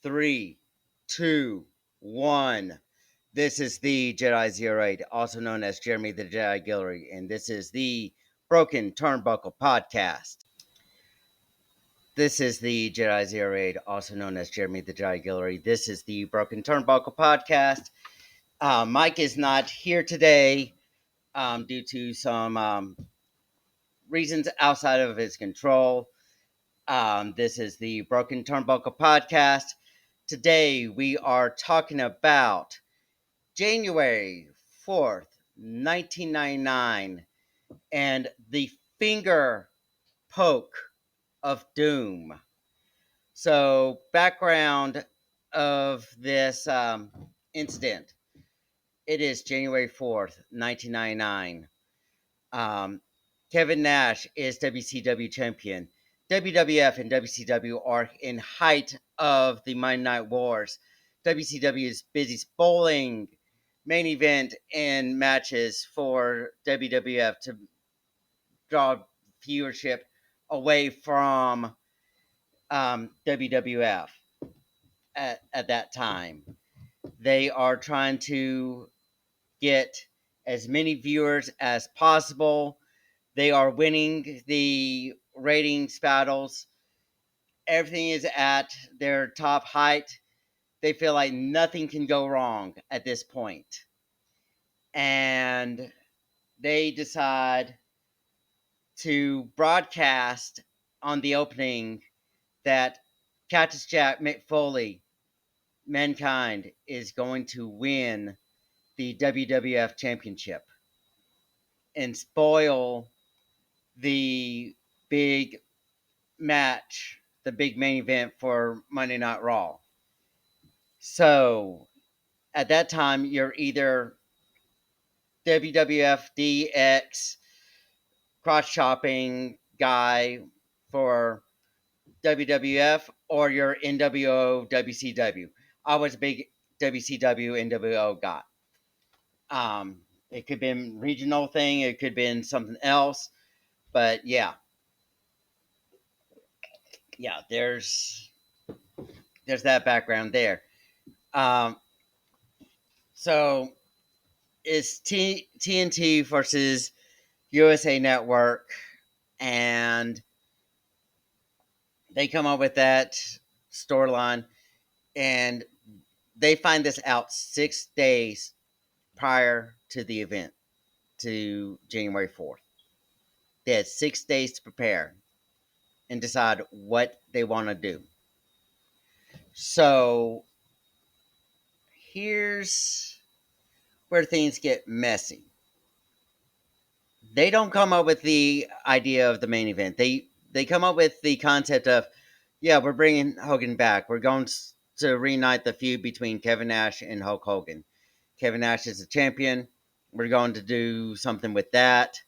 Three, two, one. This is the Jedi 08, also known as Jeremy the Jedi Guillory, and this is the Broken Turnbuckle Podcast. This is the Jedi 08, also known as Jeremy the Jedi Guillory. This is the Broken Turnbuckle Podcast. Mike is not here today due to some reasons outside of his control. This is the Broken Turnbuckle Podcast. Today we are talking about January 4th, 1999, and the finger poke of doom. So, background of this incident. It is January 4th, 1999. Kevin Nash is WCW champion. WWF and WCW are in height of the Monday Night Wars. WCW is busy spoiling main event and matches for WWF to draw viewership away from WWF at that time. They are trying to get as many viewers as possible. They are winning the ratings battles. Everything is at their top height. They feel like nothing can go wrong at this point. And they decide to broadcast on the opening that Cactus Jack Mick Foley, Mankind, is going to win the WWF Championship and spoil the big match, the big main event for Monday Night Raw. So at that time, you're either WWF DX cross shopping guy for WWF or your NWO WCW. I was a big WCW NWO guy. It could have been regional thing, it could have been something else, but yeah, there's that background there. So it's TNT versus USA Network, and they come up with that storyline, and they find this out 6 days prior to the event, to January 4th. They had 6 days to prepare and decide what they want to do. So here's where things get messy. They don't come up with the idea of the main event. They come up with the concept of, yeah, we're bringing Hogan back. We're going to reunite the feud between Kevin Nash and Hulk Hogan. Kevin Nash is the champion. We're going to do something with that.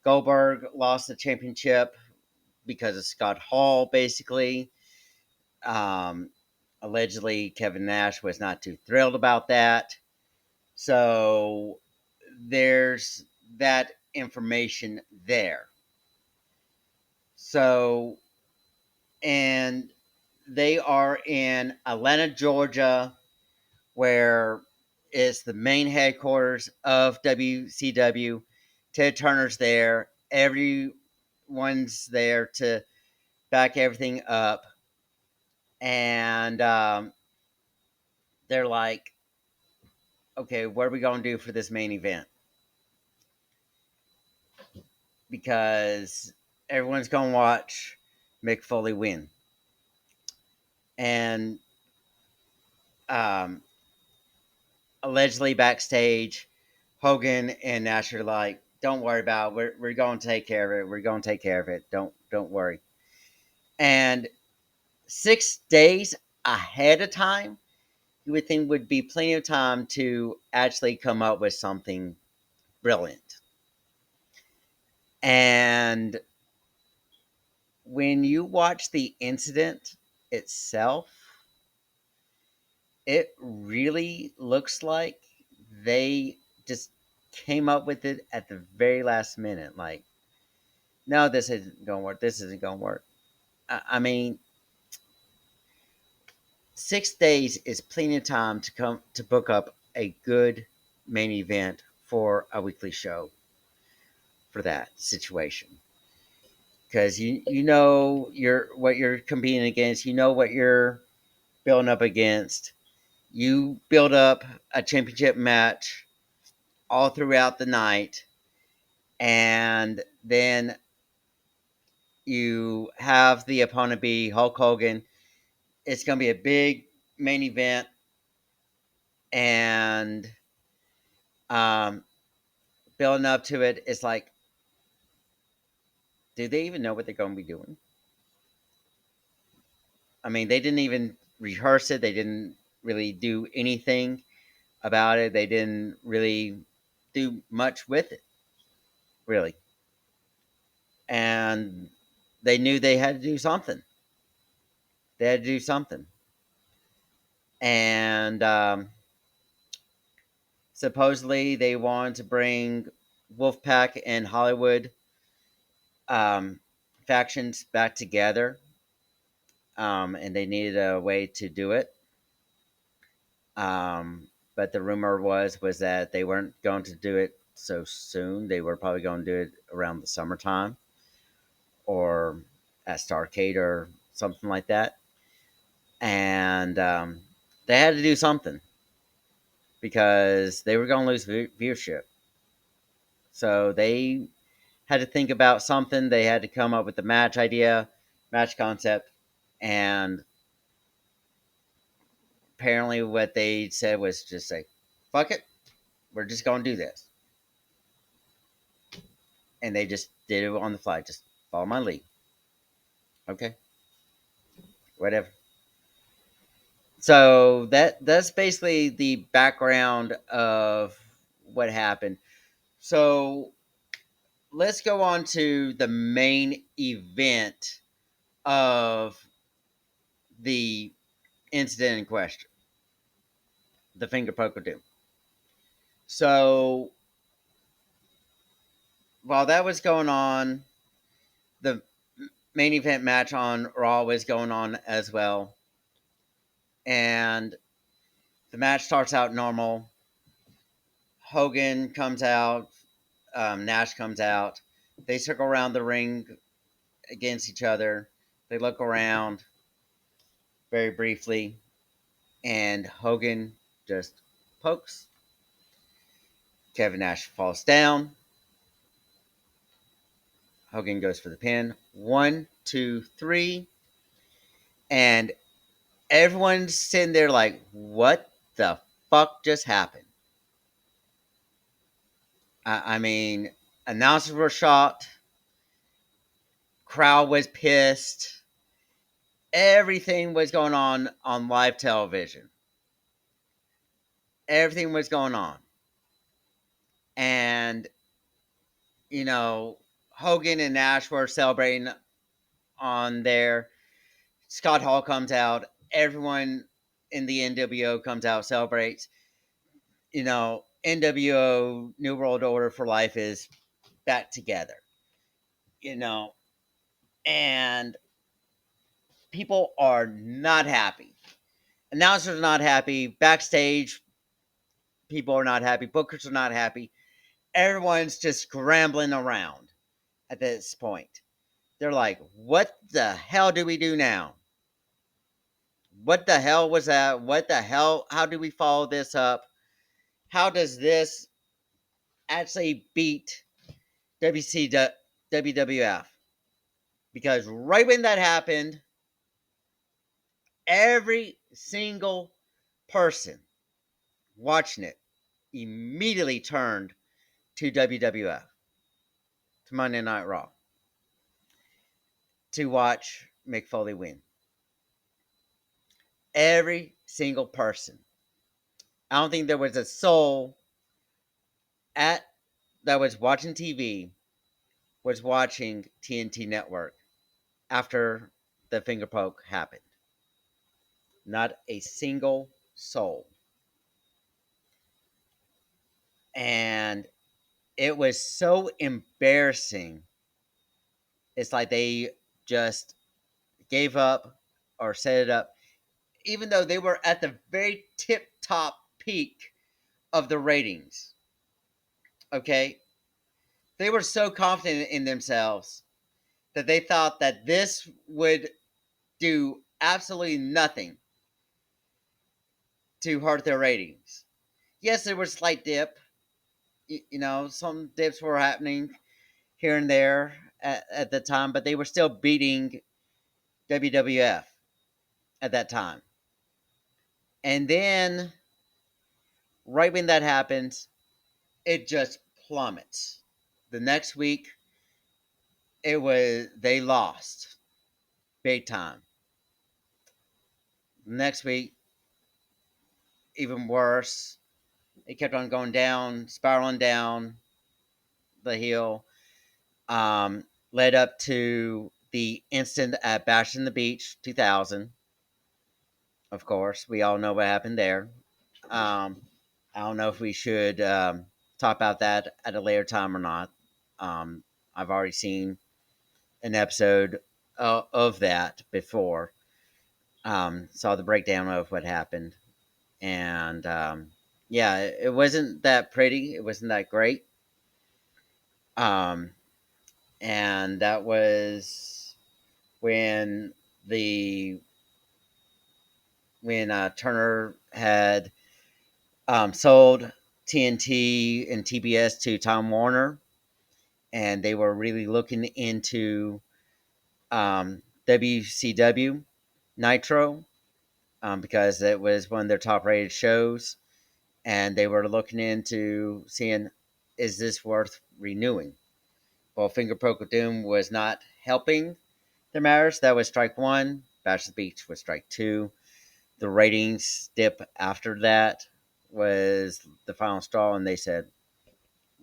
Goldberg lost the championship because of Scott Hall, basically. Allegedly, Kevin Nash was not too thrilled about that. So there's that information there. So, and they are in Atlanta, Georgia, where it's the main headquarters of WCW. Ted Turner's there. Everyone's there to back everything up. And they're like, okay, what are we going to do for this main event? Because everyone's going to watch Mick Foley win. And allegedly backstage, Hogan and Nash are like, don't worry about it. We're going to take care of it. We're going to take care of it. Don't worry. And 6 days ahead of time, you would think would be plenty of time to actually come up with something brilliant. And when you watch the incident itself, it really looks like they just came up with it at the very last minute. Like, no, this isn't going to work. This isn't going to work. I mean, 6 days is plenty of time to come to book up a good main event for a weekly show for that situation. Because you know what you're competing against, you know what you're building up against. You build up a championship match all throughout the night, and then you have the opponent be Hulk Hogan. It's going to be a big main event, and um, building up to it, it's like, do they even know what they're going to be doing? I mean, they didn't even rehearse it. They didn't really do anything about it. They didn't really do much with it, really. And they knew they had to do something. They had to do something. And supposedly they wanted to bring Wolfpack and Hollywood um, factions back together, and they needed a way to do it. But the rumor was that they weren't going to do it so soon. They were probably going to do it around the summertime or at Starcade or something like that. And they had to do something because they were going to lose viewership. So they had to think about something. They had to come up with the match idea, match concept, and apparently what they said was just say, "Fuck it, we're just going to do this," and they just did it on the fly. Just follow my lead, okay, whatever. So that's basically the background of what happened. So let's go on to the main event of the incident in question, the finger poke of doom. So while that was going on, the main event match on Raw was going on as well. And the match starts out normal. Hogan comes out, Nash comes out. They circle around the ring against each other. They look around very briefly, and Hogan just pokes. Kevin Nash falls down. Hogan goes for the pin. 1, 2, 3. And everyone's sitting there like, what the fuck just happened? I mean, announcers were shocked. Crowd was pissed. Everything was going on live television. Everything was going on. And, you know, Hogan and Nash were celebrating on there. Scott Hall comes out. Everyone in the NWO comes out, celebrates. You know, NWO New World Order for Life is back together. You know, and people are not happy. Announcers are not happy. Backstage, people are not happy. Bookers are not happy. Everyone's just scrambling around at this point. They're like, what the hell do we do now? What the hell was that? What the hell? How do we follow this up? How does this actually beat WWF? Because right when that happened, every single person watching it immediately turned to WWF, to Monday Night Raw, to watch Mick Foley win. Every single person. I don't think there was a soul at that was watching TV was watching TNT Network after the finger poke happened. Not a single soul. And it was so embarrassing. It's like they just gave up or set it up. even though they were at the very tip top peak of the ratings. Okay, they were so confident in themselves that they thought that this would do absolutely nothing to hurt their ratings. Yes, there was a slight dip. Some dips were happening here and there at the time, but they were still beating WWF at that time. And then, right when that happens, it just plummets. The next week, they lost big time. Next week, even worse. It kept on going down, spiraling down the hill. Led up to the instant at Bash in the Beach 2000. Of course, we all know what happened there. Um, I don't know if we should talk about that at a later time or not. I've already seen an episode of that before. Saw the breakdown of what happened, and yeah, it wasn't that pretty. It wasn't that great. Um, and that was when the when Turner had sold TNT and TBS to Time Warner, and they were really looking into WCW Nitro because it was one of their top rated shows, and they were looking into seeing, is this worth renewing? Well, Finger Poke of Doom was not helping the matters. That was strike one. Bash the Beach was strike two. The ratings dip after that was the final straw, and they said,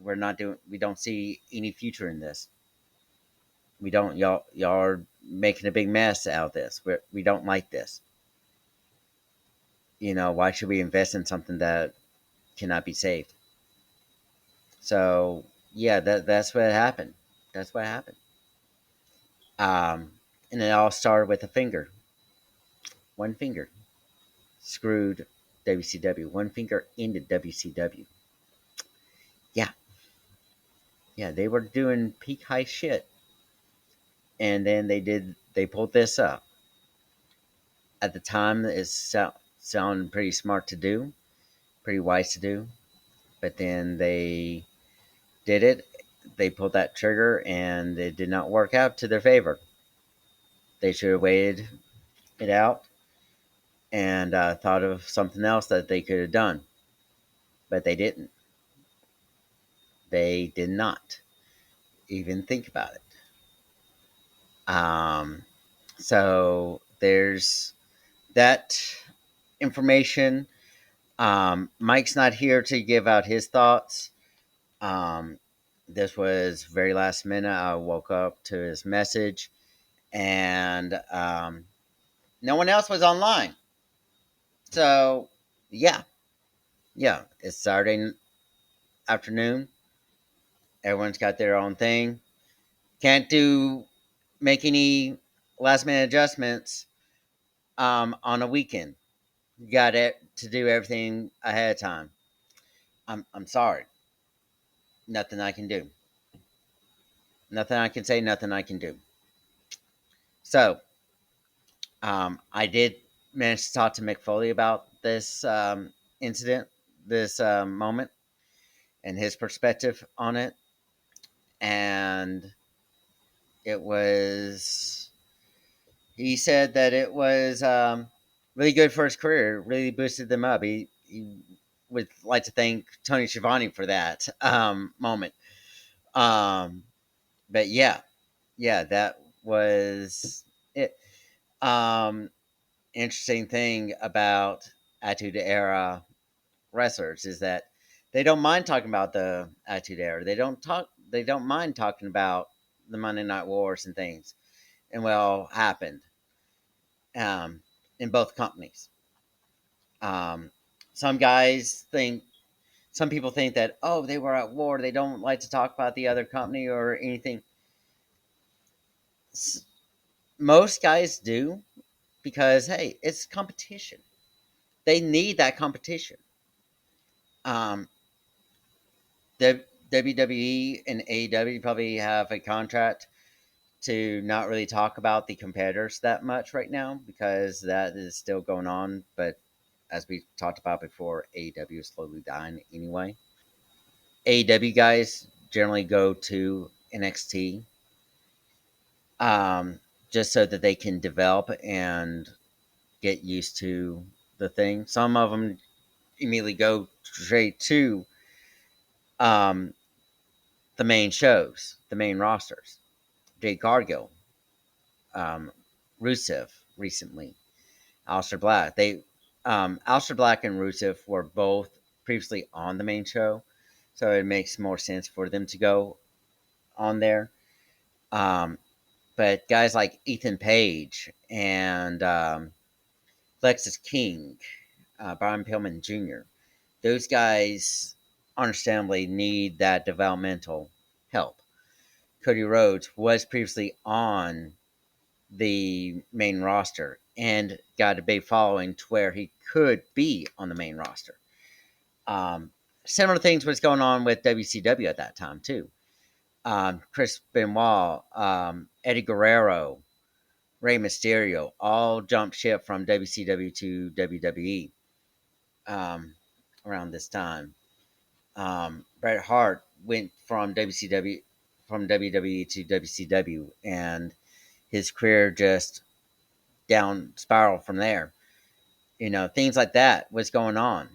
we don't see any future in this. We don't, y'all are making a big mess out of this. We don't like this. Why should we invest in something that cannot be saved? So yeah, that's what happened. That's what happened. And it all started with a finger. One finger screwed WCW. One finger ended WCW. Yeah, yeah, they were doing peak high shit, and then they pulled this up. At the time, it sounded pretty smart to do, pretty wise to do, but then they did it. They pulled that trigger, and it did not work out to their favor. They should have waited it out and thought of something else that they could have done, but they didn't. They did not even think about it. Um, so there's that information. Mike's not here to give out his thoughts. Um, this was very last minute. I woke up to his message, and no one else was online. So yeah, yeah, it's Saturday afternoon. Everyone's got their own thing. Can't make any last minute adjustments on a weekend. You got to do everything ahead of time. I'm sorry. Nothing I can do. Nothing I can say. Nothing I can do. So I did manage to talk to Mick Foley about this incident, this moment, and his perspective on it. And it was, he said that it was really good for his career, really boosted them up. He would like to thank Tony Schiavone for that moment. Um, but yeah, that was it. Um, Interesting thing about Attitude Era wrestlers is that they don't mind talking about the Attitude Era. They don't mind talking about the Monday Night Wars and things and what all happened um, in both companies. Um, some guys think, some people think that, oh, they were at war. They don't like to talk about the other company or anything. Most guys do, because hey, it's competition. They need that competition. Um, the WWE and AEW probably have a contract to not really talk about the competitors that much right now because that is still going on. But as we talked about before, AEW is slowly dying anyway. AEW guys generally go to NXT, um, just so that they can develop and get used to the thing. Some of them immediately go straight to um, the main shows, the main rosters. Jade Cargill, um, Rusev recently, Aleister Black. Aleister Black and Rusev were both previously on the main show, so it makes more sense for them to go on there. Um, but guys like Ethan Page and Lexus King, Brian Pillman Jr., those guys understandably need that developmental help. Cody Rhodes was previously on the main roster and got a big following to where he could be on the main roster. Similar things was going on with WCW at that time too. Chris Benoit, Eddie Guerrero, Rey Mysterio all jumped ship from WCW to WWE around this time. Bret Hart went from WWE to WCW, and his career just down spiral from there. Things like that was going on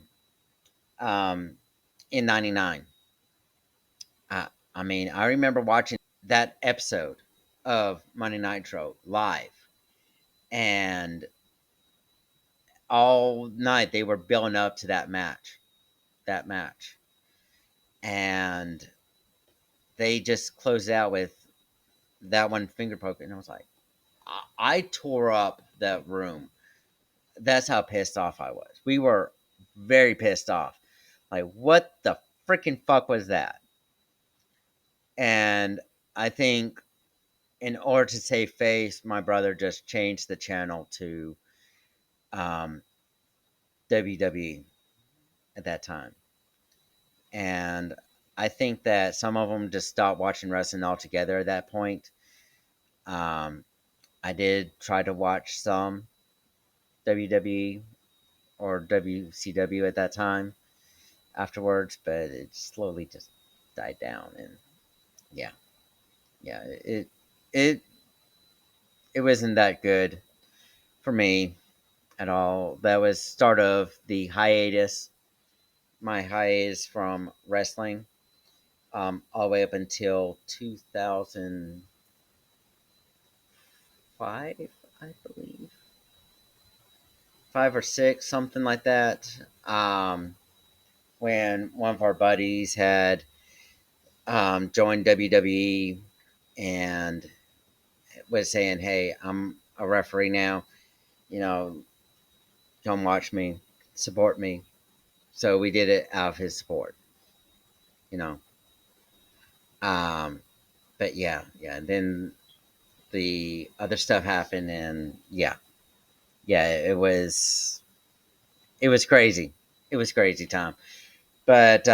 um, in '99. I remember watching that episode of Monday Nitro live, and all night they were building up to that match, and they just closed out with that one finger poke, and I was like, I tore up that room. That's how pissed off I was. We were very pissed off. Like, what the freaking fuck was that? And I think in order to save face, my brother just changed the channel to um, WWE at that time. And I think that some of them just stopped watching wrestling altogether at that point. Um, I did try to watch some WWE or WCW at that time afterwards, but it slowly just died down. And yeah, yeah, it it wasn't that good for me at all. That was start of the hiatus, my hiatus from wrestling, all the way up until 2005, I believe, 5 or 6, something like that. When one of our buddies had joined WWE and was saying, "Hey, I'm a referee now. You know, come watch me, support me." So we did it out of his support. You know, um, but yeah, yeah. And then the other stuff happened, and yeah, yeah. It was crazy. It was crazy time. But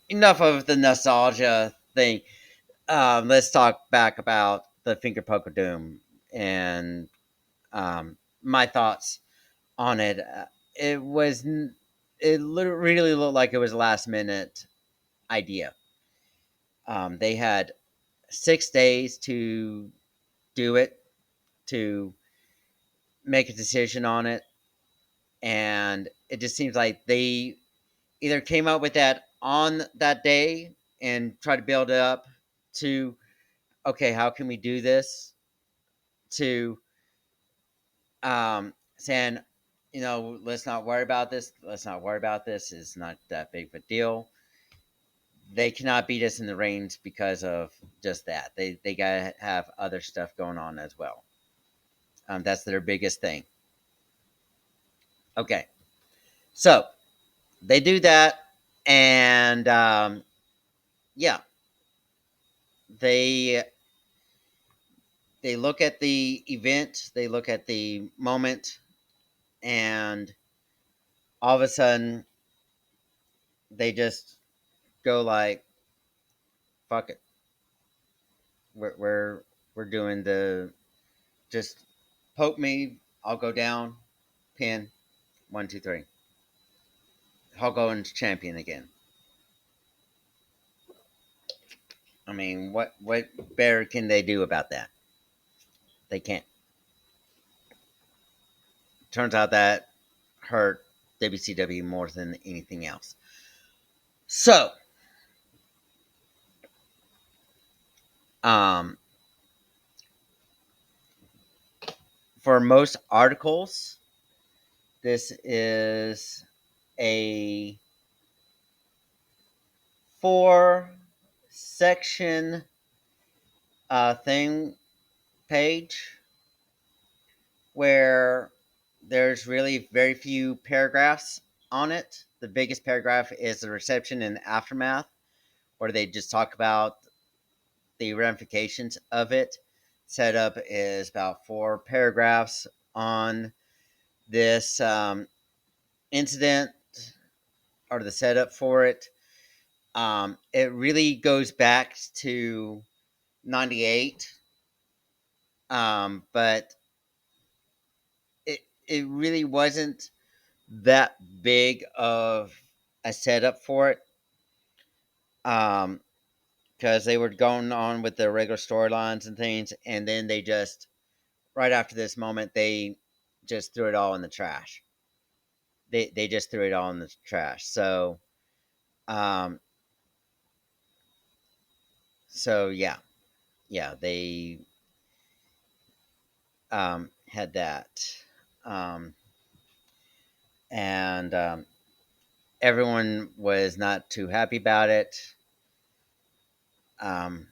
enough of the nostalgia thing. Let's talk back about the Finger Poke of Doom and my thoughts on it. It was it really looked like it was a last minute idea. They had 6 days to do it, to make a decision on it, and it just seems like they either came up with that on that day and try to build it up to, okay, how can we do this, to saying, let's not worry about this. Let's not worry about this. It's not that big of a deal. They cannot beat us in the range because of just that. They gotta have other stuff going on as well. That's their biggest thing. Okay, so they do that, and yeah, they they look at the event, they look at the moment, and all of a sudden they just go like, "Fuck it, we're we're, we're doing the just poke me, I'll go down, pin, 1, 2, 3. Hulk Hogan's champion again." I mean, what better can they do about that? They can't. Turns out that hurt WCW more than anything else. So, um, for most articles, this is a 4 section thing page where there's really very few paragraphs on it. The biggest paragraph is the reception and aftermath, where they just talk about the ramifications of it. Setup is about 4 paragraphs on this incident or the setup for it. It really goes back to '98, but it really wasn't that big of a setup for it, because they were going on with the regular storylines and things, and then they just right after this moment they just threw it all in the trash. They just threw it all in the trash. Um, so yeah, they had that, um, and everyone was not too happy about it, um,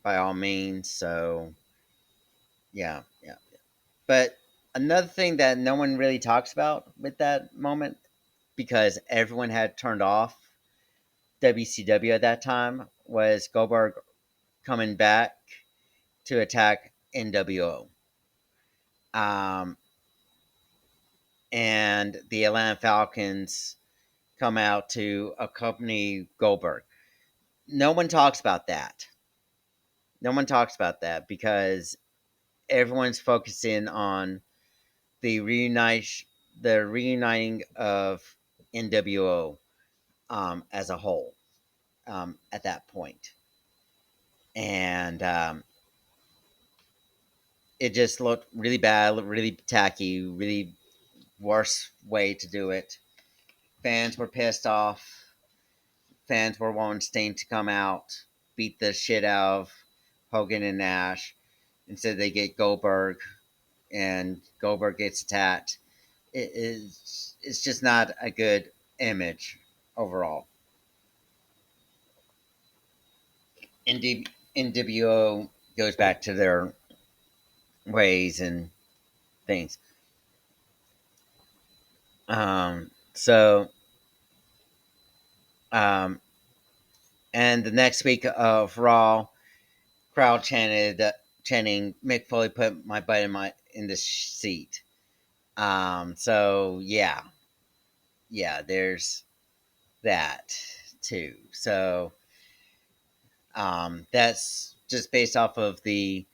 by all means. So yeah. But another thing that no one really talks about with that moment, because everyone had turned off WCW at that time, was Goldberg coming back to attack NWO. Um, and the Atlanta Falcons come out to accompany Goldberg. No one talks about that. No one talks about that because everyone's focusing on the reuniting of NWO, as a whole, at that point, and it just looked really bad, really tacky, really worst way to do it. Fans were pissed off. Fans were wanting Sting to come out, beat the shit out of Hogan and Nash. Instead, they get Goldberg, and Goldberg gets attacked. It's just not a good image overall. NWO goes back to their ways and things. So, um, and the next week of Raw, crowd chanting Mick Foley put my butt in the seat. So yeah, there's that too. So that's just based off of the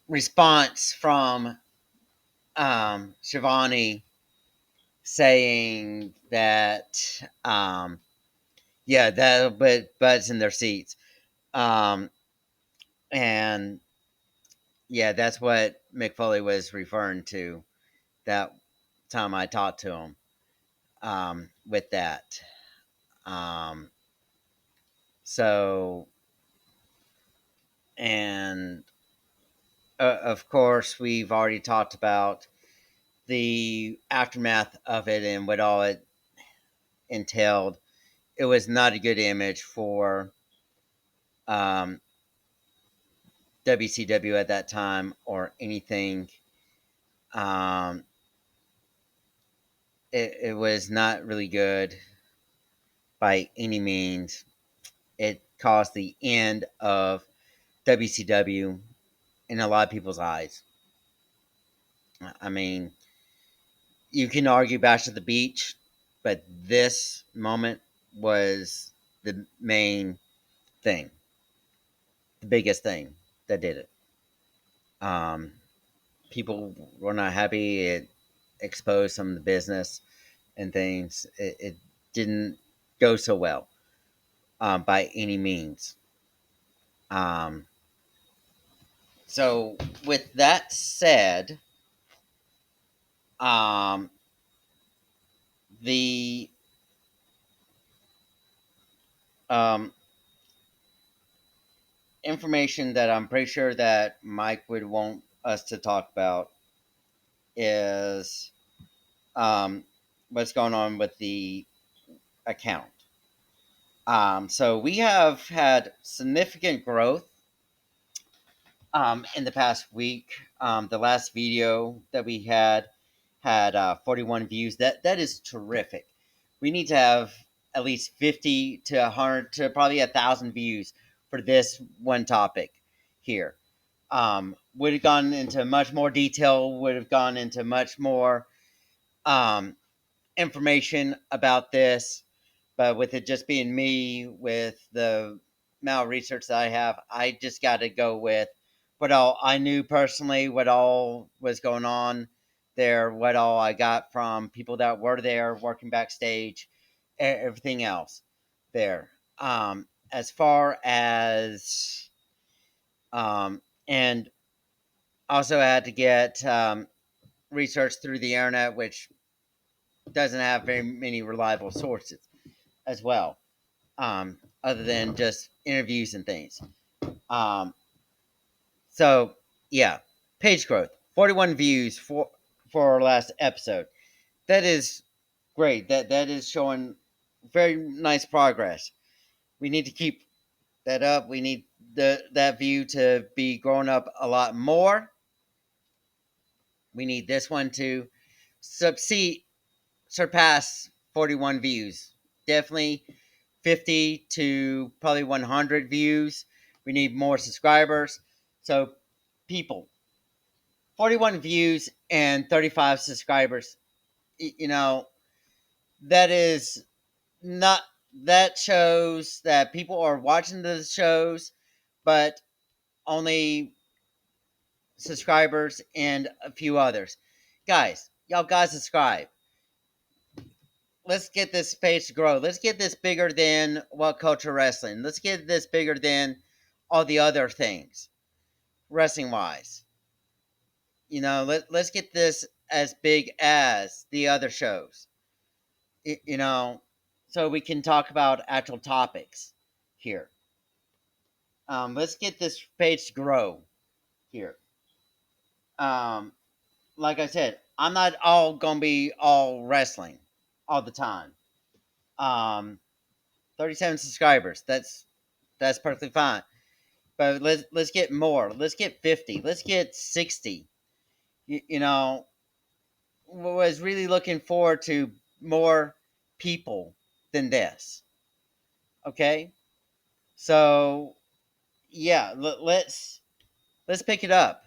response from Shivani saying that yeah, that'll put butts in their seats. Um, and yeah, that's what Mick Foley was referring to that time I talked to him, with that. Um, so, and of course, we've already talked about the aftermath of it and what all it entailed. It was not a good image for um, WCW at that time or anything. Um, it was not really good by any means. It caused the end of WCW in a lot of people's eyes. I mean, you can argue Bash at the Beach, but this moment was the main thing, the biggest thing that did it. Um, People were not happy. It exposed some of the business and things. It didn't go so well by any means. Um, so, with that said, um, the um, information that I'm pretty sure that Mike would want us to talk about is what's going on with the account. So we have had significant growth in the past week. The last video that we had 41 views. That is terrific. We need to have at least 50 to 100 to probably 1,000 views for this one topic here. Would have gone into much more detail. Would have gone into much more um, information about this, but with it just being me, with the amount of research that I have, I just got to go with what all I knew personally, what all was going on there, what all I got from people that were there working backstage, everything else there. As far as and also had to get research through the internet, which doesn't have very many reliable sources as well, other than just interviews and things. Um, so yeah, page growth, 41 views for our last episode. That is great. That is showing very nice progress. We need to keep that up. We need that view to be growing up a lot more. We need this one to succeed, surpass 41 views. Definitely 50 to probably 100 views. We need more subscribers. So, people, 41 views and 35 subscribers. You know, that is not, that shows that people are watching the shows, but only subscribers and a few others. Guys, y'all guys subscribe. Let's get this page to grow. Let's get this bigger than What Culture Wrestling. Let's get this bigger than all the other things, wrestling wise. You know, let's get this as big as the other shows. You know, so we can talk about actual topics here. Let's get this page to grow here. Um, like I said, I'm not all gonna be all wrestling all the time. Um, 37 subscribers. That's perfectly fine. But let's get more. Let's get 50. Let's get 60. You know, was really looking forward to more people than this. Okay, so yeah, let's pick it up.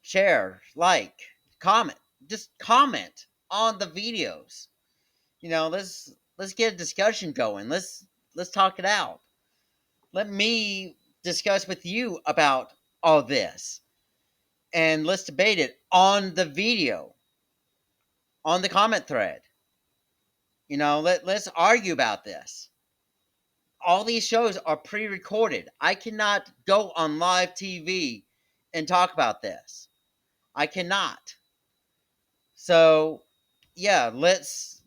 Share, like, comment. Just comment on the videos. You know, let's get a discussion going. Let's talk it out. Let me discuss with you about all this, and let's debate it on the video, on the comment thread. You know, let's argue about this. All these shows are pre-recorded. I cannot go on live TV and talk about this. I cannot. So, yeah, let's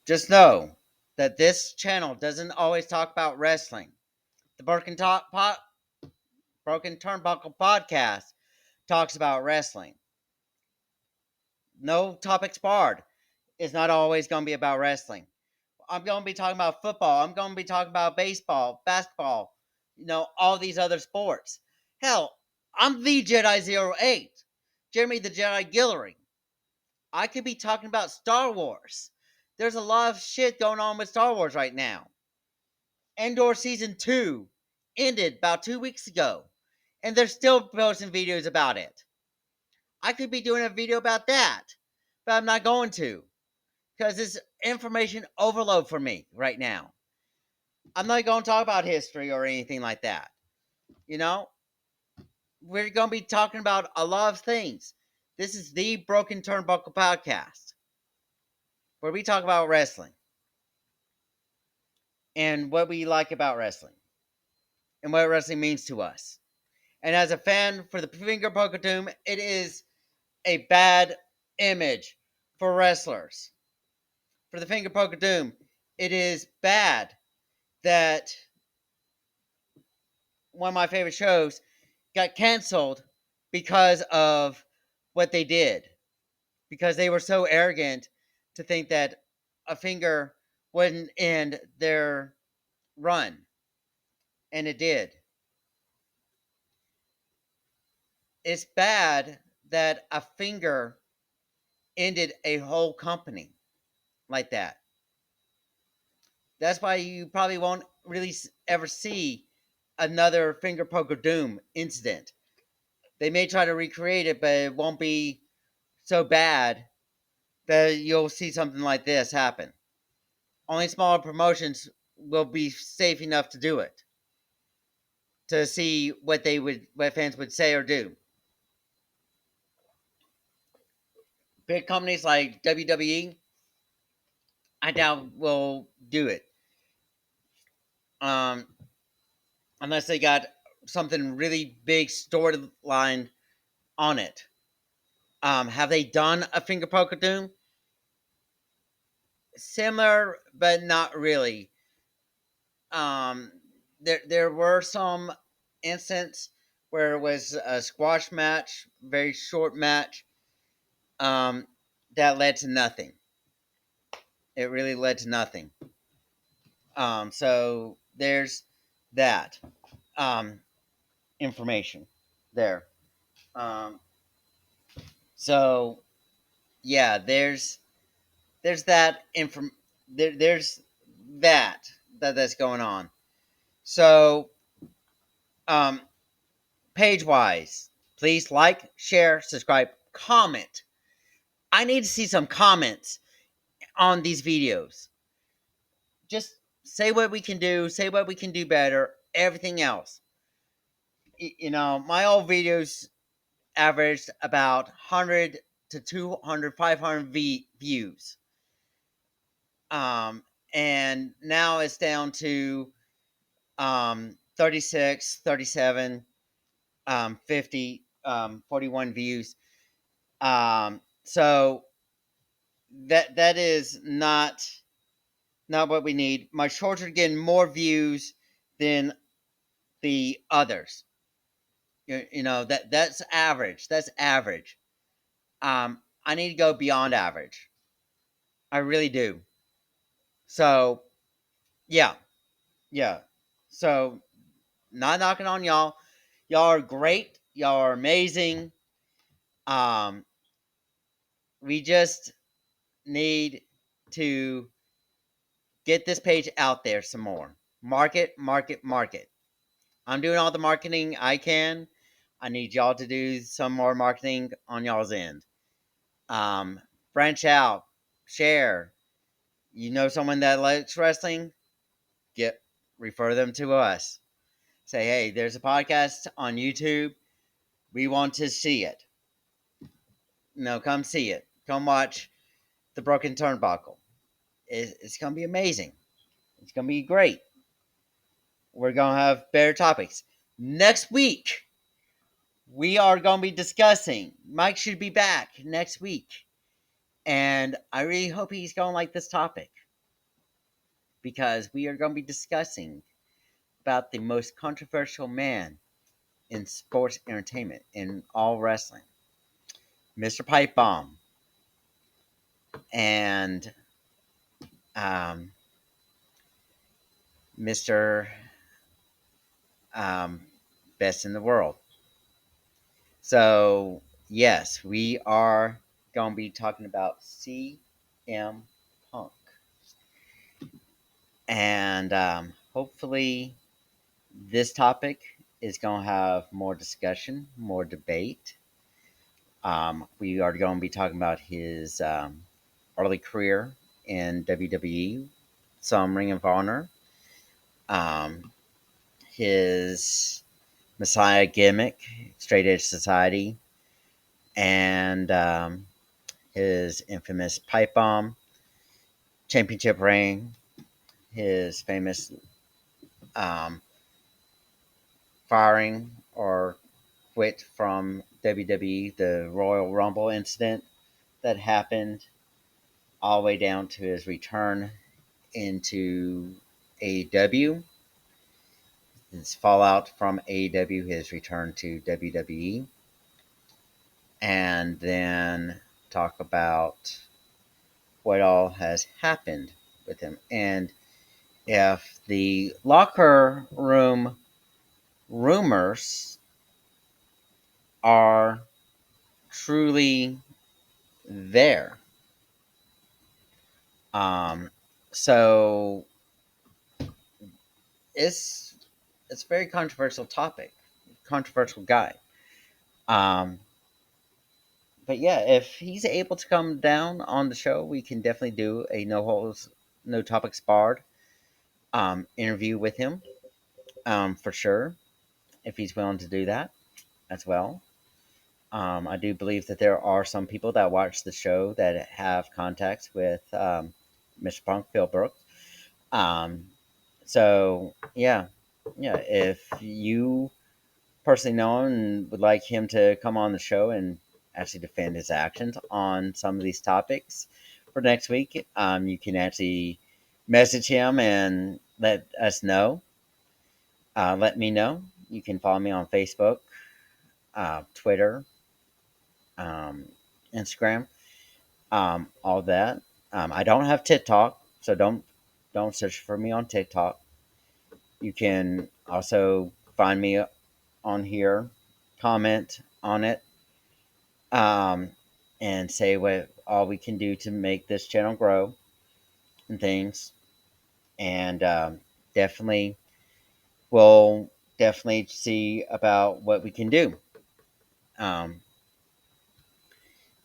just know that this channel doesn't always talk about wrestling. The Broken Turnbuckle podcast talks about wrestling. No topics barred. It's not always going to be about wrestling. I'm going to be talking about football. I'm going to be talking about baseball, basketball, you know, all these other sports. Hell, I'm the Jedi 08, Jeremy the Jedi Guillory. I could be talking about Star Wars. There's a lot of shit going on with Star Wars right now. Endor Season 2 ended about 2 weeks ago. and they're still posting videos about it. I could be doing a video about that, but I'm not going to because it's information overload for me right now. I'm not going to talk about history or anything like that. You know, we're going to be talking about a lot of things. This is the Broken Turnbuckle podcast where we talk about wrestling and what we like about wrestling and what wrestling means to us. And as a fan for the finger poke of doom, it is a bad image for wrestlers. For the finger poke of doom, it is bad that one of my favorite shows got canceled because of what they did. Because they were so arrogant to think that a finger wouldn't end their run. And it did. It's bad that a finger ended a whole company like that. That's why you probably won't really ever see another finger poke of doom incident. They may try to recreate it, but it won't be so bad that you'll see something like this happen. Only smaller promotions will be safe enough to do it, to see what fans would say or do. Big companies like WWE, I doubt will do it, um, unless they got something really big storyline on it. Have they done a finger poke of doom? Similar, but not really. There were some instances where it was a squash match, very short match, that led to nothing. It really led to nothing. So there's that information there. Um, so yeah, there's that there's that's going on. So um, page wise, please like, share, subscribe, comment. I need to see some comments on these videos. Just say what we can do, say what we can do better, everything else. My old videos averaged about 100 to 200, 500 views. And now it's down to 36, 37, 50, 41 views. So that is not what we need. My shorts are getting more views than the others. That's average. That's average. I need to go beyond average. I really do. So yeah, yeah. So not knocking on y'all. Y'all are great. Y'all are amazing. Um, we just need to get this page out there some more. Market, market, market. I'm doing all the marketing I can. I need y'all to do some more marketing on y'all's end. Branch out, share. You know someone that likes wrestling? Refer them to us. Say, hey, there's a podcast on YouTube. We want to see it. No, come see it. Come watch the Broken Turnbuckle. It's gonna be amazing. It's gonna be great. We're gonna have better topics. Next week, we are gonna be discussing. Mike should be back next week. And I really hope he's gonna like this topic. Because we are gonna be discussing about the most controversial man in sports entertainment in all wrestling. Mr. Pipe Bomb. And Mr. Um, Best in the World. So, yes, we are going to be talking about CM Punk. And hopefully, this topic is going to have more discussion, more debate. We are going to be talking about his early career in WWE, some Ring of Honor, um, his Messiah gimmick, Straight Edge Society, and his infamous pipe bomb, championship reign, his famous um, firing or quit from WWE, the Royal Rumble incident that happened, all the way down to his return into AEW, his fallout from AEW, his return to WWE, and then talk about what all has happened with him. And if the locker room rumors are truly there. Um, so it's it's a very controversial topic, controversial guy. Um, but yeah, if he's able to come down on the show, we can definitely do a no holes, no topics barred interview with him for sure. If he's willing to do that as well. I do believe that there are some people that watch the show that have contacts with Mr. Punk, Phil Brooks. Um, so yeah, yeah. If you personally know him and would like him to come on the show and actually defend his actions on some of these topics for next week, you can actually message him and let us know. Let me know. You can follow me on Facebook, Twitter, um, Instagram, all that. I don't have TikTok, so don't search for me on TikTok. You can also find me on here, comment on it, um, and say what all we can do to make this channel grow and things. And definitely, we'll definitely see about what we can do. Um,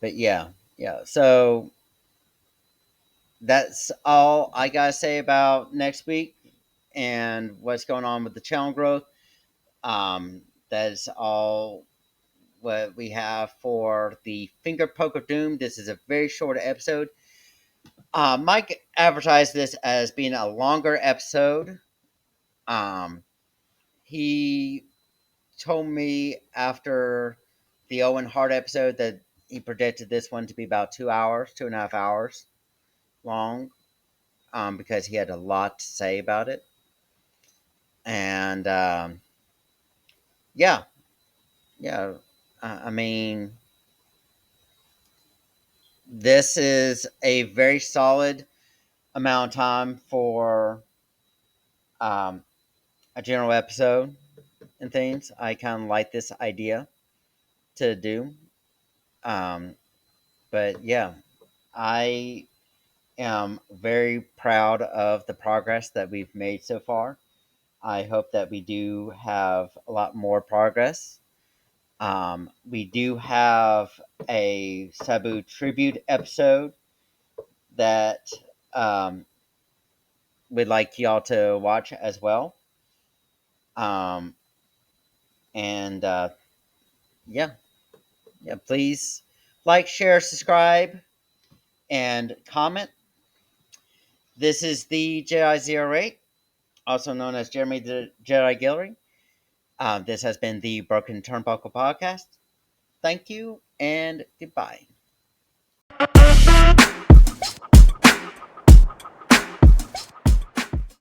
but yeah, yeah. So that's all I gotta say about next week and what's going on with the channel growth. That is all what we have for the Finger Poke of Doom. This is a very short episode. Mike advertised this as being a longer episode. Um, he told me after the Owen Hart episode that he predicted this one to be about 2 hours, 2.5 hours long, because he had a lot to say about it. And yeah, yeah. I mean, this is a very solid amount of time for um, a general episode and things. I kind of like this idea to do. Um, but yeah, I am very proud of the progress that we've made so far. I hope that we do have a lot more progress. We do have a Sabu tribute episode that um, we'd like y'all to watch as well. Um, and yeah, yeah, please like, share, subscribe, and comment. This is the Jedi 08, also known as Jeremy the Jedi Guillory. This has been the Broken Turnbuckle Podcast. Thank you and goodbye.